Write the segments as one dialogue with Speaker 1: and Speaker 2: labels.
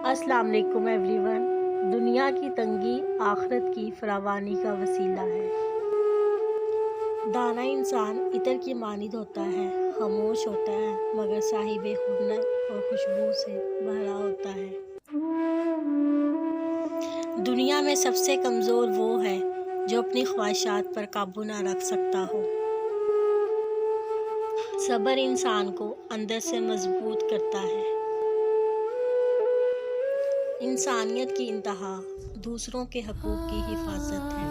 Speaker 1: अस्सलाम वालेकुम एवरीवन। दुनिया की तंगी आखिरत की फरावानी का वसीला है। दाना इंसान इतर की मानिद होता है, खामोश होता है मगर साहिबे हुन्नर और खुशबू से भरा होता है। दुनिया में सबसे कमज़ोर वो है जो अपनी ख्वाहिशात पर काबू ना रख सकता हो। सब्र इंसान को अंदर से मजबूत करता है। इंसानियत की इंतहा दूसरों के हकूक़ की हिफाजत है।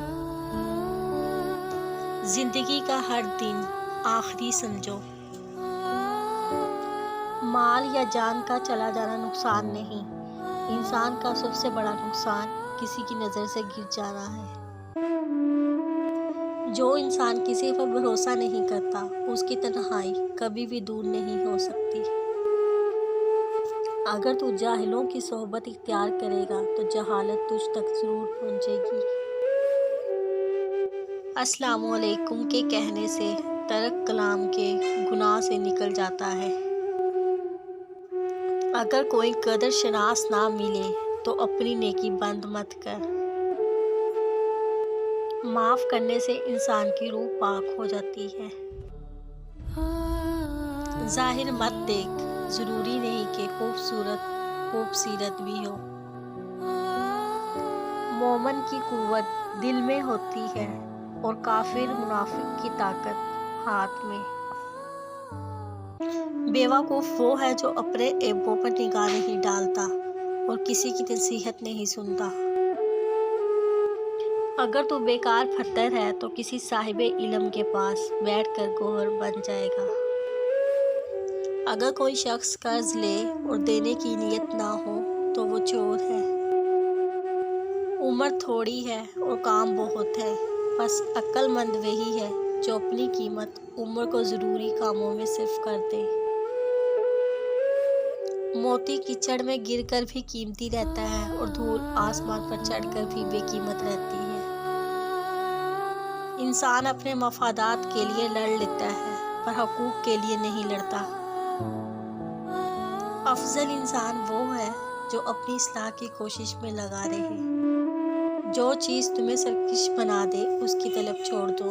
Speaker 1: जिंदगी का हर दिन आखिरी समझो। माल या जान का चला जाना नुकसान नहीं, इंसान का सबसे बड़ा नुकसान किसी की नज़र से गिर जाना है। जो इंसान किसी पर भरोसा नहीं करता, उसकी तन्हाई कभी भी दूर नहीं हो सकती। अगर तू जाहिलों की सोहबत इख्तियार करेगा तो जहालत तुझ तक ज़रूर पहुँचेगी। अस्सलामु अलैकुम के कहने से तर्क कलाम के गुनाह से निकल जाता है। अगर कोई कदर शनास ना मिले तो अपनी नेकी बंद मत कर। माफ़ करने से इंसान की रूह पाक हो जाती है। ज़ाहिर मत देख, ज़रूरी नहीं कि खूबसूरत भी हो। मोमन की कुव्वत दिल में होती है और काफिर मुनाफिक की ताकत हाथ में। बेवकूफ़ वो है जो अपने ऐबों पर निगाह नहीं डालता और किसी की नसीहत नहीं सुनता। अगर तू बेकार फत्तर है तो किसी साहिबे इल्म के पास बैठकर गौहर बन जाएगा। अगर कोई शख्स कर्ज ले और देने की नीयत ना हो तो वो चोर है। उम्र थोड़ी है और काम बहुत है, बस अक्लमंद वही है जो अपनी कीमत उम्र को ज़रूरी कामों में सिर्फ कर दे। मोती कीचड़ में गिरकर भी कीमती रहता है और धूल आसमान पर चढ़कर भी बेकीमत रहती है। इंसान अपने मफादात के लिए लड़ लेता है पर हकूक़ के लिए नहीं लड़ता। अफजल इंसान वो है जो अपनी इस्लाह की कोशिश में लगा रहे। जो चीज़ तुम्हें सरकश बना दे उसकी तलब छोड़ दो।